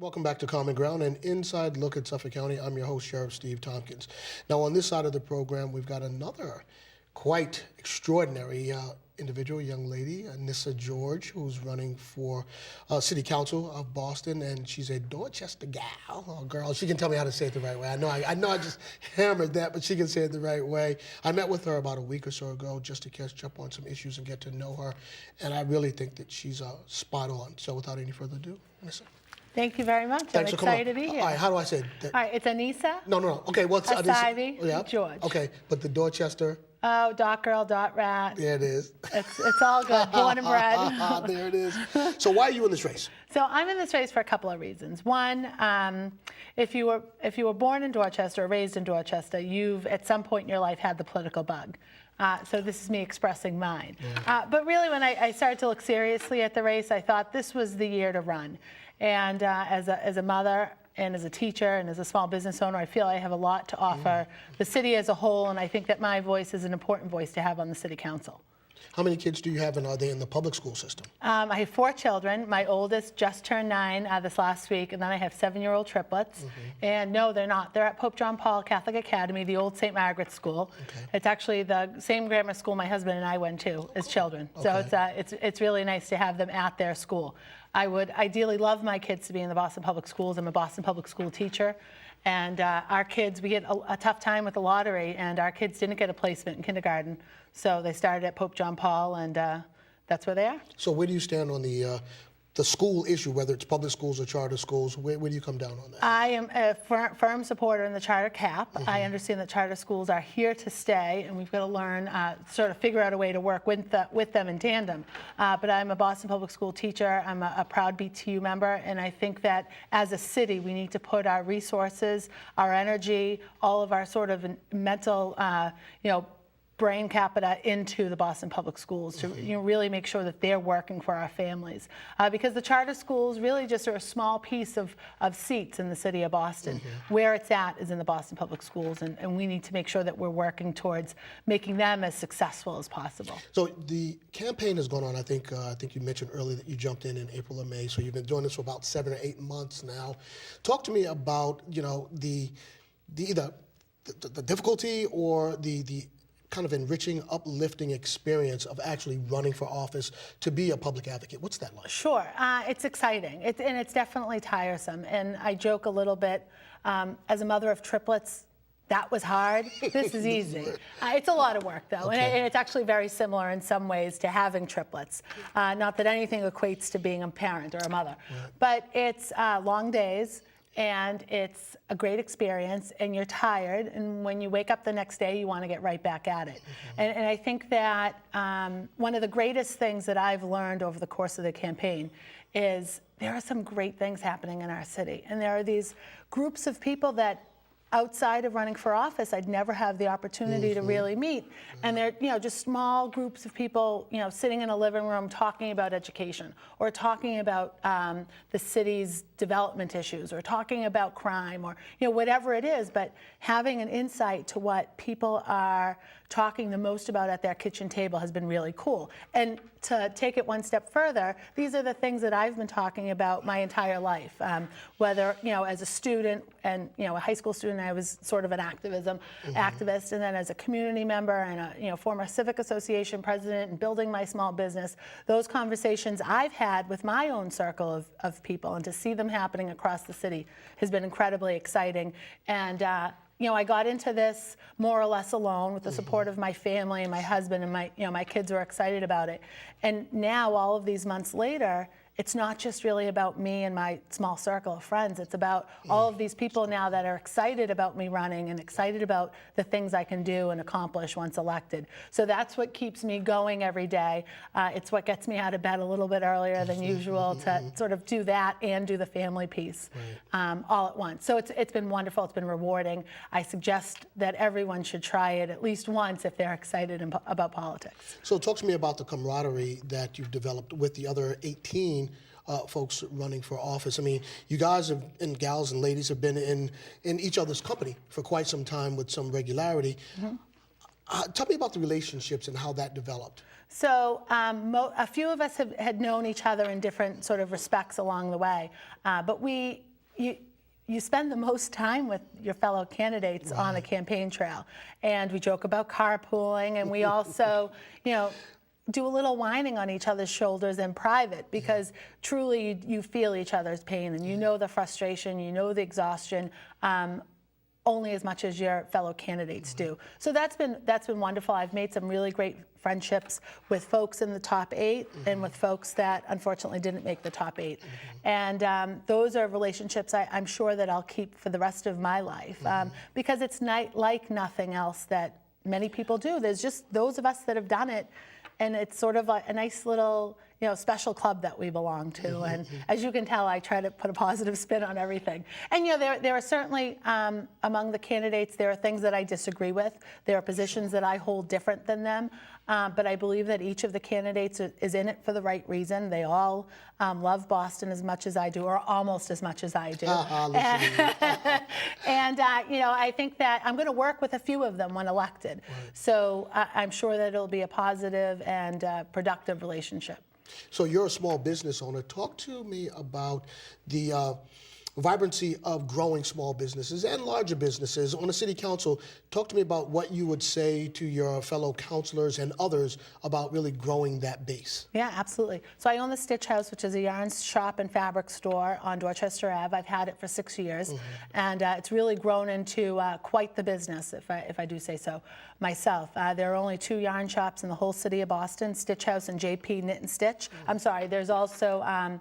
Welcome back to Common Ground, an inside look at Suffolk County. I'm your host, Sheriff Steve Tompkins. Now, on this side of the program, we've got another quite extraordinary individual, young lady, Annissa George, who's running for City Council of Boston, and she's a Dorchester gal, or girl. She can tell me how to say it the right way. I know I just hammered that, but she can say it the right way. I met with her about a week or so ago just to catch up on some issues and get to know her, and I really think that she's spot on. So without any further ado, Annissa. Thank you very much. Thanks I'm for coming excited to be here. All right, how do I say it? All right, it's Annissa. No. Okay, what's Essaibi, yeah. George. Okay, but the Dorchester. Oh, dot girl, dot rat. There it is. It's all good. Born and bred. There it is. So why are you in this race? So I'm in this race for a couple of reasons. One, if you were born in Dorchester or raised in Dorchester, you've at some point in your life had the political bug. So this is me expressing mine. Yeah. But really, when I started to look seriously at the race, I thought this was the year to run. And as a mother and as a teacher and as a small business owner, I feel I have a lot to offer the city as a whole, and I think that my voice is an important voice to have on the city council. How many kids do you have, and are they in the public school system? I have 4 children. My oldest just turned 9 this last week, and then I have 7-year-old triplets. And no, they're not. They're at Pope John Paul Catholic Academy, the old St. Margaret's School. Okay. It's actually the same grammar school my husband and I went to as children. Okay. So it's really nice to have them at their school. I would ideally love my kids to be in the Boston Public Schools. I'm a Boston Public School teacher. And our kids, we had a tough time with the lottery, and our kids didn't get a placement in kindergarten. So they started at Pope John Paul, and that's where they are. So where do you stand on the school issue, whether it's public schools or charter schools? Where do you come down on that? I am a firm supporter in the charter cap. I understand that charter schools are here to stay, and we've got to learn, sort of figure out a way to work with them in tandem. But I'm a Boston Public School teacher. I'm a proud BTU member, and I think that as a city, we need to put our resources, our energy, all of our sort of mental, brain capita into the Boston Public Schools to really make sure that they're working for our families. Because the charter schools really just are a small piece of seats in the city of Boston. Where it's at is in the Boston Public Schools, and we need to make sure that we're working towards making them as successful as possible. So the campaign has gone on, I think you mentioned earlier that you jumped in April or May, so you've been doing this for about 7 or 8 months now. Talk to me about, the difficulty or the kind of enriching, uplifting experience of actually running for office to be a public advocate. What's that like? Sure, it's exciting, and it's definitely tiresome. And I joke a little bit, as a mother of triplets, that was hard. This is easy. It's a lot of work, though, and it's actually very similar in some ways to having triplets. Not that anything equates to being a parent or a mother, but it's long days. And it's a great experience, and you're tired, and when you wake up the next day, you want to get right back at it. And I think that one of the greatest things that I've learned over the course of the campaign is there are some great things happening in our city, and there are these groups of people that outside of running for office, I'd never have the opportunity to really meet. And they're, just small groups of people, sitting in a living room talking about education, or talking about the city's development issues, or talking about crime, or whatever it is. But having an insight to what people are talking the most about at their kitchen table has been really cool. And to take it one step further, these are the things that I've been talking about my entire life. Whether, as a student and, a high school student, I was sort of an activist, and then as a community member and a, former civic association president and building my small business, those conversations I've had with my own circle of people, and to see them happening across the city has been incredibly exciting. And I got into this more or less alone with the support of my family and my husband, and my kids were excited about it. And now, all of these months later, it's not just really about me and my small circle of friends. It's about all of these people now that are excited about me running and excited about the things I can do and accomplish once elected. So that's what keeps me going every day. It's what gets me out of bed a little bit earlier than usual to sort of do that and do the family piece all at once. So it's been wonderful. It's been rewarding. I suggest that everyone should try it at least once if they're excited about politics. So talk to me about the camaraderie that you've developed with the other 18 folks running for office. I mean, you guys and gals and ladies have been in each other's company for quite some time with some regularity. Tell me about the relationships and how that developed. So a few of us had known each other in different sort of respects along the way, but we you spend the most time with your fellow candidates on the campaign trail. And we joke about carpooling, and we also, do a little whining on each other's shoulders in private, because truly you feel each other's pain, and you know the frustration, you know the exhaustion, only as much as your fellow candidates do. So that's been wonderful. I've made some really great friendships with folks in the top 8 and with folks that unfortunately didn't make the top 8. And those are relationships I'm sure that I'll keep for the rest of my life, because it's like nothing else that many people do. There's just those of us that have done it, and it's sort of a nice little special club that we belong to. And as you can tell, I try to put a positive spin on everything. And there are certainly, among the candidates, there are things that I disagree with. There are positions that I hold different than them. But I believe that each of the candidates is in it for the right reason. They all love Boston as much as I do, or almost as much as I do. And I think that I'm going to work with a few of them when elected. Right. So I'm sure that it'll be a positive and productive relationship. So you're a small business owner. Talk to me about the vibrancy of growing small businesses and larger businesses on the city council. Talk to me about what you would say to your fellow councilors and others about really growing that base. Yeah, absolutely. So I own the Stitch House, which is a yarn shop and fabric store on Dorchester Ave. I've had it for 6 years, and it's really grown into quite the business, if I do say so myself. There are only 2 yarn shops in the whole city of Boston, Stitch House and JP Knit and Stitch. I'm sorry, there's also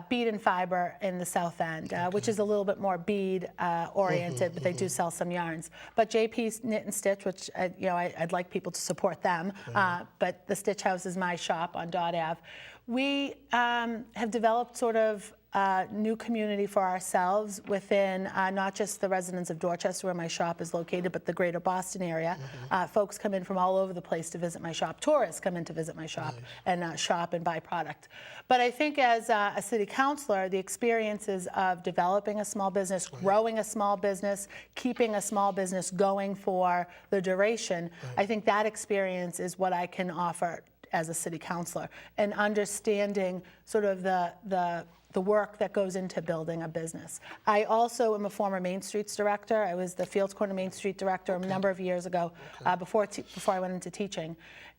bead and fiber in the South End, which is a little bit more bead oriented, but they do sell some yarns. But JP's Knit and Stitch, which I'd like people to support them, but the Stitch House is my shop on Dot Ave. We have developed sort of new community for ourselves within not just the residents of Dorchester, where my shop is located, but the greater Boston area. Folks come in from all over the place to visit my shop. Tourists come in to visit my shop and shop and buy product. But I think as a city councilor, the experiences of developing a small business, growing a small business, keeping a small business going for the duration, I think that experience is what I can offer as a city councilor, and understanding sort of the work that goes into building a business. I also am a former Main Streets director. I was the Fields Corner Main Street director a number of years ago, before I went into teaching.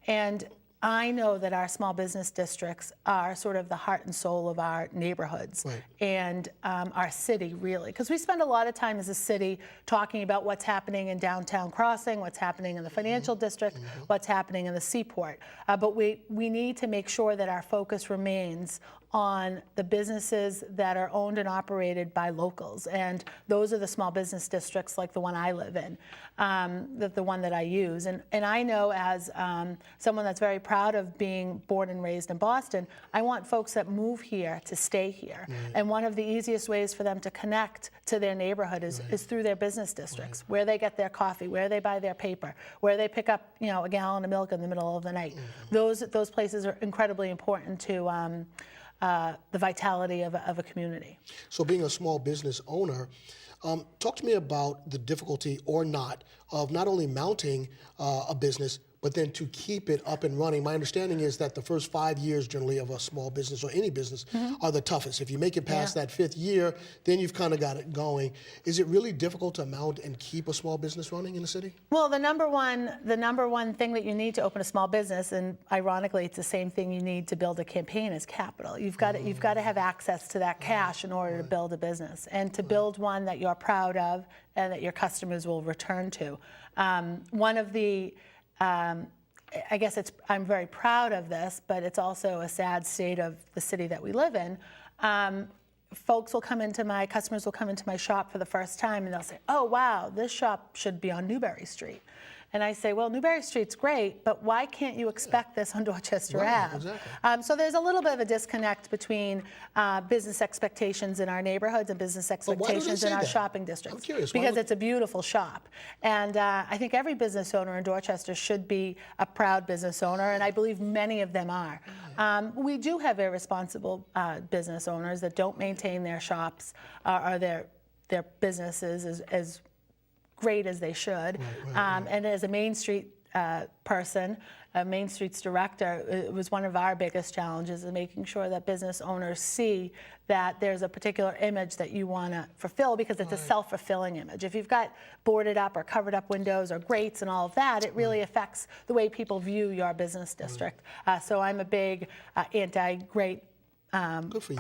And I know that our small business districts are sort of the heart and soul of our neighborhoods and our city, really. Because we spend a lot of time as a city talking about what's happening in downtown Crossing, what's happening in the financial district, what's happening in the seaport. But we need to make sure that our focus remains on the businesses that are owned and operated by locals. And those are the small business districts like the one I live in, the one that I use. And I know as someone that's very proud of being born and raised in Boston, I want folks that move here to stay here. And one of the easiest ways for them to connect to their neighborhood is through their business districts, where they get their coffee, where they buy their paper, where they pick up a gallon of milk in the middle of the night. Those places are incredibly important to the vitality of a community. So being a small business owner, talk to me about the difficulty or not of not only mounting a business, but then to keep it up and running. My understanding is that the first 5 years generally of a small business or any business are the toughest. If you make it past that 5th year, then you've kind of got it going. Is it really difficult to mount and keep a small business running in the city? Well, the number one thing that you need to open a small business, and ironically, it's the same thing you need to build a campaign, is capital. You've got to have access to that cash in order to build a business, and to build one that you're proud of and that your customers will return to. One of the I guess I'm very proud of this, but it's also a sad state of the city that we live in. Customers will come into my shop for the first time, and they'll say, "Oh, wow, this shop should be on Newbury Street." And I say, well, Newbury Street's great, but why can't you expect this on Dorchester Ave? Exactly. So there's a little bit of a disconnect between business expectations in our neighborhoods and business expectations in our shopping districts. I'm curious. Because it's a beautiful shop. And I think every business owner in Dorchester should be a proud business owner, and I believe many of them are. We do have irresponsible business owners that don't maintain their shops or their businesses as great as they should. And as a Main Street person, Main Street's director, it was one of our biggest challenges, is making sure that business owners see that there's a particular image that you want to fulfill, because it's a self-fulfilling image. If you've got boarded up or covered up windows or grates and all of that, it really affects the way people view your business district. So I'm a big anti-grate person. Good for you.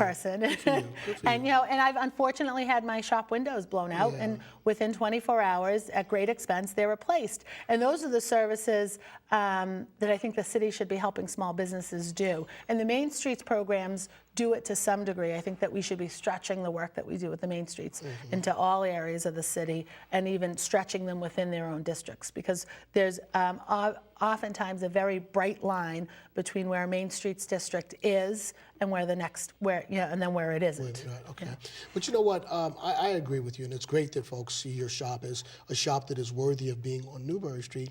And and I've unfortunately had my shop windows blown out, and within 24 hours, at great expense, they're replaced. And those are the services that I think the city should be helping small businesses do. And the Main Streets programs do it to some degree. I think that we should be stretching the work that we do with the Main Streets into all areas of the city, and even stretching them within their own districts, because there's oftentimes a very bright line between where Main Streets district is and where the next, and then where it isn't. Right, okay. But you know what? I agree with you, and it's great that folks see your shop as a shop that is worthy of being on Newbury Street.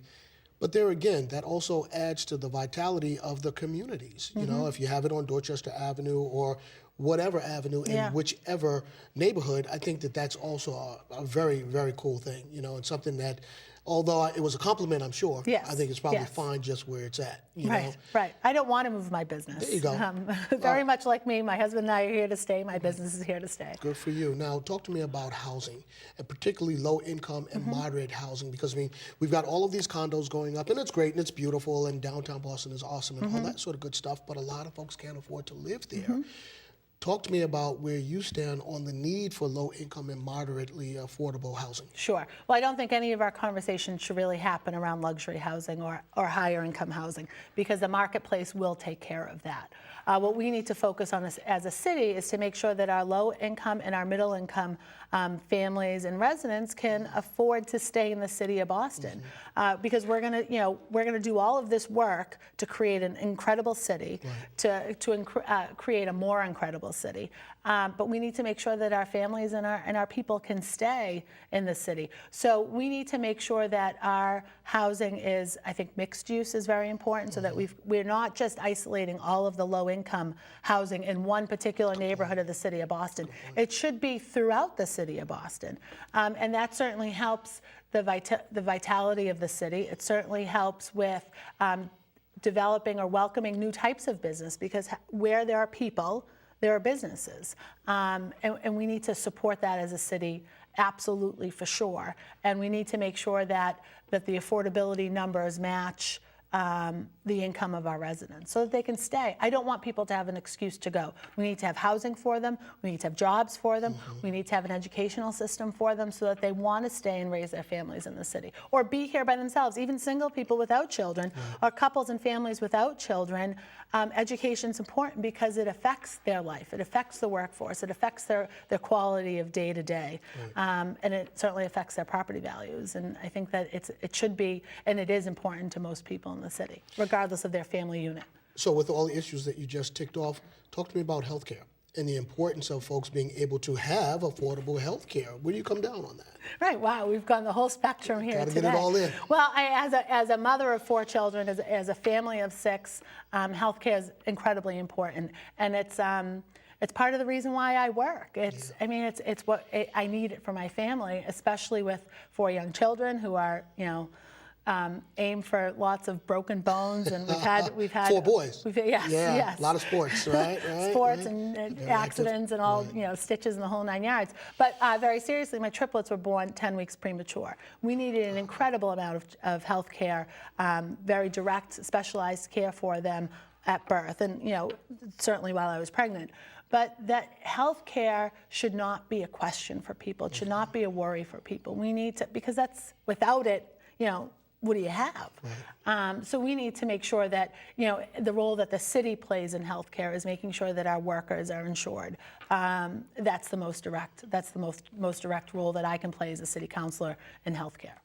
But there again, that also adds to the vitality of the communities. You know, if you have it on Dorchester Avenue or whatever avenue in whichever neighborhood, I think that that's also a very, very cool thing. And something that, although it was a compliment, I'm sure, I think it's probably fine just where it's at. You know? Right. I don't want to move my business. There you go. Very much like me, my husband and I are here to stay. My business is here to stay. Good for you. Now, talk to me about housing, and particularly low income and moderate housing, because we've got all of these condos going up, and it's great and it's beautiful, and downtown Boston is awesome and all that sort of good stuff, but a lot of folks can't afford to live there. Talk to me about where you stand on the need for low-income and moderately affordable housing. Sure. Well, I don't think any of our conversations should really happen around luxury housing or higher income housing, because the marketplace will take care of that. What we need to focus on as a city is to make sure that our low-income and our middle-income families and residents can afford to stay in the city of Boston, because we're going to do all of this work to create an incredible city, to create a more incredible city. But we need to make sure that our families and our people can stay in the city. So we need to make sure that our housing is, I think, mixed use is very important, so that we're not just isolating all of the low-income housing in one particular neighborhood of the city of Boston. It should be throughout the city of Boston, and that certainly helps the vitality of the city. It certainly helps with developing or welcoming new types of business, because where there are people, there are businesses, and we need to support that as a city, absolutely, for sure. And we need to make sure that the affordability numbers match the income of our residents, so that they can stay. I don't want people to have an excuse to go. We need to have housing for them. We need to have jobs for them. We need to have an educational system for them, so that they want to stay and raise their families in the city, or be here by themselves. Even single people without children, or couples and families without children. Education's important because it affects their life. It affects the workforce. It affects their quality of day to day, and it certainly affects their property values. And I think that it should be, and it is important to most people in the city, regardless of their family unit. So with all the issues that you just ticked off, talk to me about healthcare and the importance of folks being able to have affordable health care. Where do you come down on that? Right, wow, we've gone the whole spectrum here Gotta today. get it all in. Well, as a mother of 4 children, as a family of 6, health care is incredibly important. And it's part of the reason why I work. It's what I need it for my family, especially with 4 young children who are, aim for lots of broken bones, and we've had 4 boys. Yes. A lot of sports, right? Sports and accidents and all, stitches and the whole 9 yards. But very seriously, my triplets were born 10 weeks premature. We needed an incredible amount of health care, very direct, specialized care for them at birth, and certainly while I was pregnant. But that health care should not be a question for people. It should not be a worry for people. We need to, because without it, what do you have? So we need to make sure that, the role that the city plays in healthcare is making sure that our workers are insured. That's the most direct role that I can play as a city councilor in healthcare.